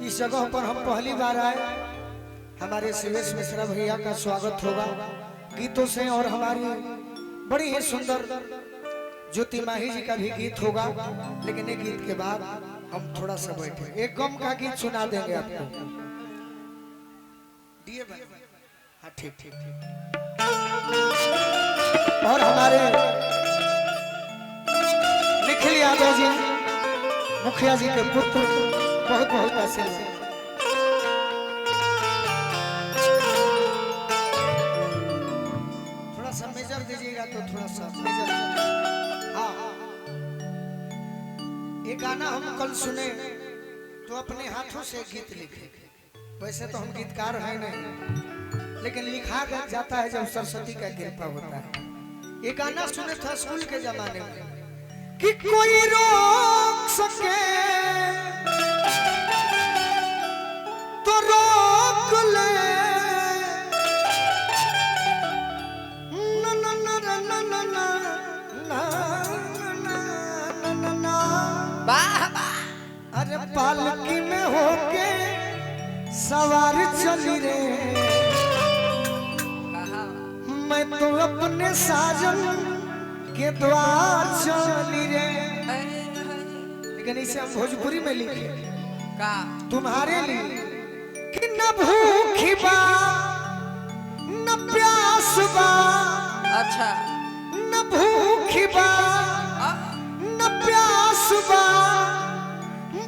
इस जगह पर हम पहली बार आए। हमारे शिवेश मिश्रा भैया का स्वागत होगा गीतों से और हमारी बड़ी ही सुंदर ज्योति माही जी का भी गीत होगा। लेकिन एक गीत के बाद हम थोड़ा सा बैठे एक गम का गीत सुना देंगे आपको। दिए भाई हाँ ठीक ठीक ठीक। और हमारे निखिल यादव जी मुखिया जी के पुत्र बहुत बहुत आशीर्वाद। थोड़ा सा मेजर दीजिएगा तो थोड़ा सा मेजर। हाँ ये गाना हम कल सुने तो अपने हाथों से गीत लिखे। वैसे तो हम गीतकार हैं नहीं, लेकिन लिखा जाता है जब सरस्वती का कृपा होता है। ये गाना सुने था स्कूल के जमाने में कि कोई रोक सके तो रोक ले, ना ना ना ना ना ना ना ना ना ना। अरे पालकी में होके सवार चली रे, मैं तो अपने साजन के द्वार चली रे। लेकिन इसे हम भोजपुरी में लिखे का तुम्हारे लिए कि न भूखी बा न प्यास बा। अच्छा न भूखी बा न प्यास बा,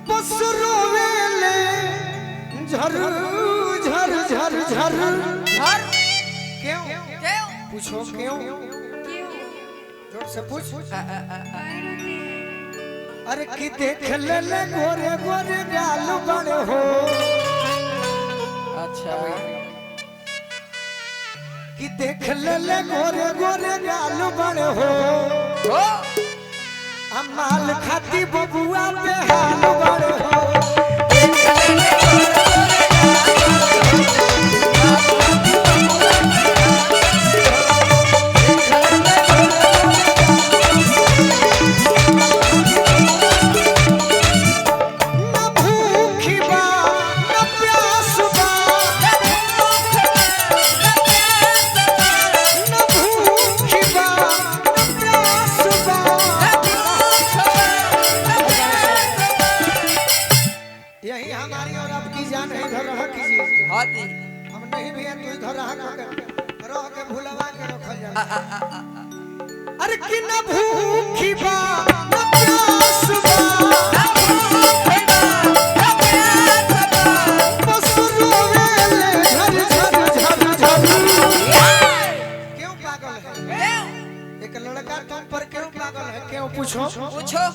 बस रोवेले झर झर झर झर झर। क्यों क्यों पूछो क्यों? जोर से पूछ। अरे कि देख ले गोरे गोरे गाल बड़े हो। अच्छा कि देख ले गोरे गोरे गाल बड़े हो, अमाल खाती बबुआ पे हाल बड़े हो। यही हमारी और आपकी जान है। इधर रह कीजिए। हम नहीं भैया तू इधर रह के भूलवा के रखल जा। अरे कि न भूखी बा न प्यास बा, बस रोवेले झर झर झर झर। क्यों पागल है? एक लड़का तुम पर क्यों पागल है? क्यों पूछो पूछो।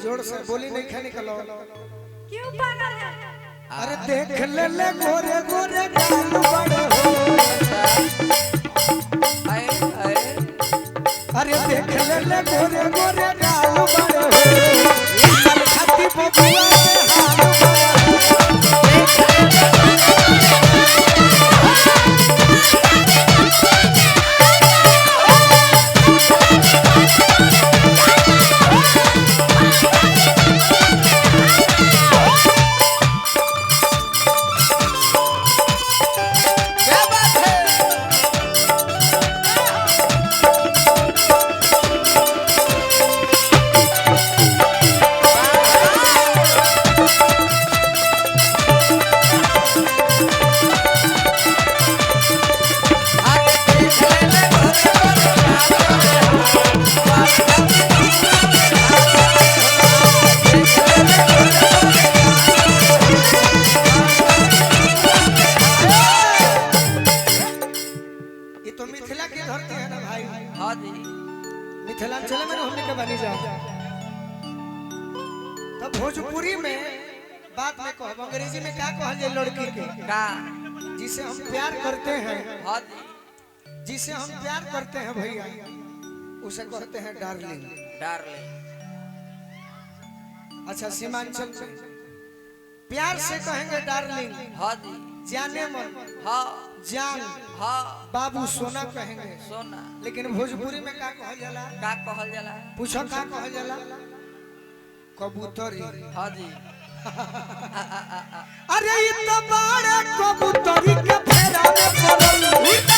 जोर से बोली नहीं खा निकलो। क्यों पागल है? अरे देख ले गोरे गोरे गाल बड़े हो। अरे देख ले गोरे गोरे गाल बड़े हो, खाती बबुआ पे हाल मिथिलांचल में हमने के बनी जाओ। तब भोजपुरी में बात में कहो, अंग्रेजी में क्या कहा जाए लड़की के का जिसे हम प्यार करते हैं, जिसे हम प्यार करते हैं भैया उसे कहते हैं डार्लिंग। डार्लिंग अच्छा सीमांचल में प्यार से कहेंगे डार्लिंग। हाँ जी जाने मन। हाँ जान। हाँ बाबू सोना कहेंगे सोना। लेकिन भोजपुरी में क्या कहल जाला? का कहल जाला? पूछो का कहल जाला? कबूतरी। हाँ जी अरे इत बाड़े कबूतरी के फेरा में पड़ल इत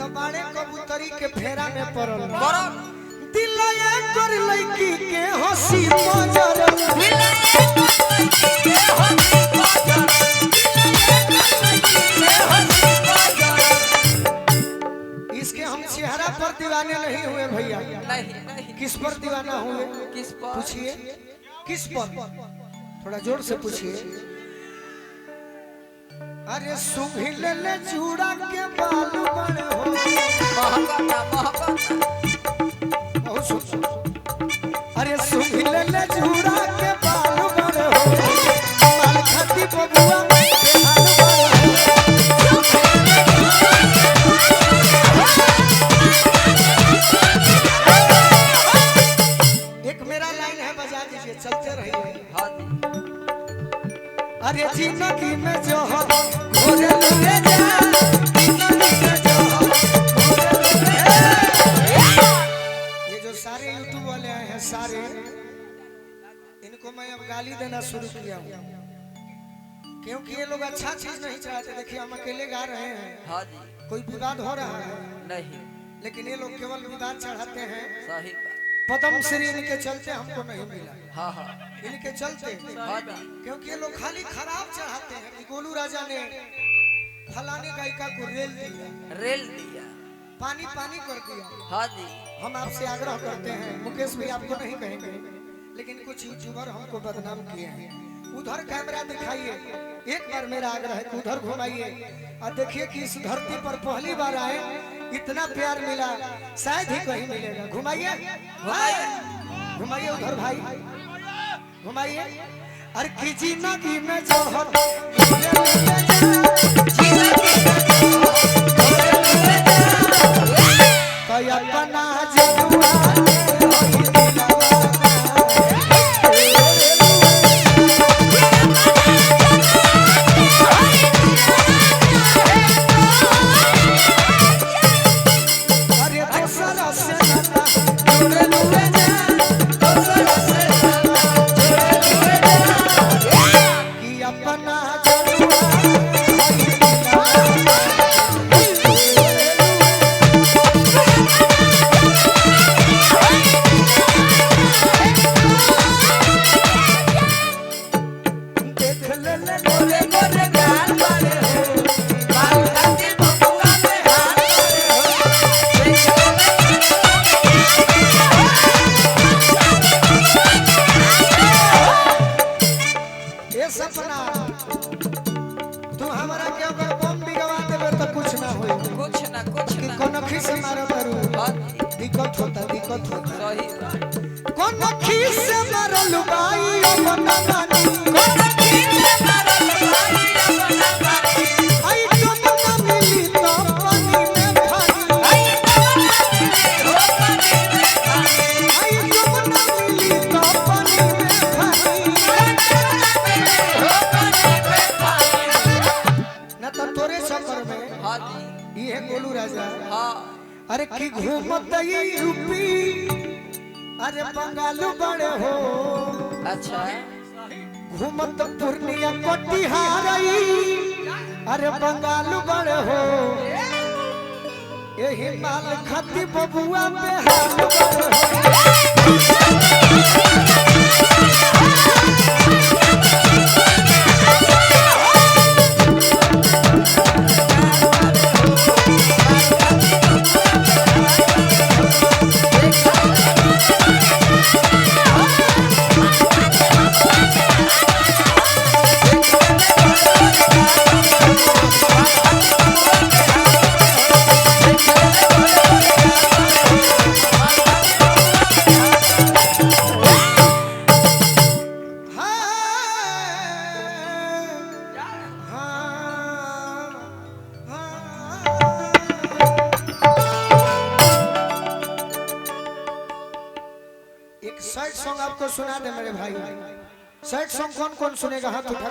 बाड़े कबूतरी के फेरा में पड़ल दिल कर लड़की के हंसी मजरल इसके हम चेहरा पर दीवाने नहीं हुए भैया। नहीं। किस पर दीवाना हुए? किस पर पूछिए? किस पर? थोड़ा जोर से पूछिए। अरे सुंघिल ले चूड़ा के बाल बड़ हो बहुत सुंदर। अरे सुंघिल ले चूड़ा के बाल बड़ हो बाल खाती बबुआ के हाल बड़ हो। एक मेरा लाइन है बजा दीजिए चलते रहिए। अरे जिंदगी में जो हो घोरे ले जा जिंदगी में जो हो घोरे ले जा। ये जो सारे यूट्यूब वाले आए हैं सारे इनको मैं अब गाली देना शुरू किया हूँ क्योंकि ये लोग अच्छा चीज नहीं चाहते। देखिए हम अकेले गा रहे हैं कोई विवाद हो रहा है नहीं लेकिन ये लोग केवल विवाद चढ़ाते हैं। सही पद्म श्री इनके चलते हमको नहीं मिला। इनके चलते क्योंकि ये लोग खाली खराब चाहते हैं कि गोलू राजा ने फलाने गायिका को रेल दिया पानी कर दिया। हम आपसे आग्रह करते हैं मुकेश भाई आपको नहीं कहेंगे लेकिन कुछ यूट्यूबर हमको बदनाम किए हैं। उधर कैमरा दिखाइए एक बार मेरा आग्रह है कि उधर घुमाइए और देखिए कि इस धरती पर पहली बार आए इतना प्यार मिला शायद ही कहीं मिलेगा। घुमाइए घुमाइए उधर भाई घुमाइए। अरे की जिंदगी में जो हो अपना दिक्कत होता सही बात कौन खीस से मरल बाई अपना नानी कौन खीस से मरल बाई अपना नानी आई तुम ना मिली तो पानी में भागी आई तुम ना मिली हो पानी में भागी आई तुम ना मिली तो पानी में भागी आई तुम ना मिली हो पानी में भागी ना तो तोरे सफर में हां जी ये गोलू राजा हां अरे की घूमत यूपी अरे बंगालू बड़े हो अच्छा घूमत पूर्णिया कटिहारई अरे बंगालू बड़े हो यही माल खती बबुआ पे हाल बड़े सैड सॉन्ग आपको सुना दे मेरे भाई। सैड सॉन्ग कौन कौन सुनेगा हाथ उठा।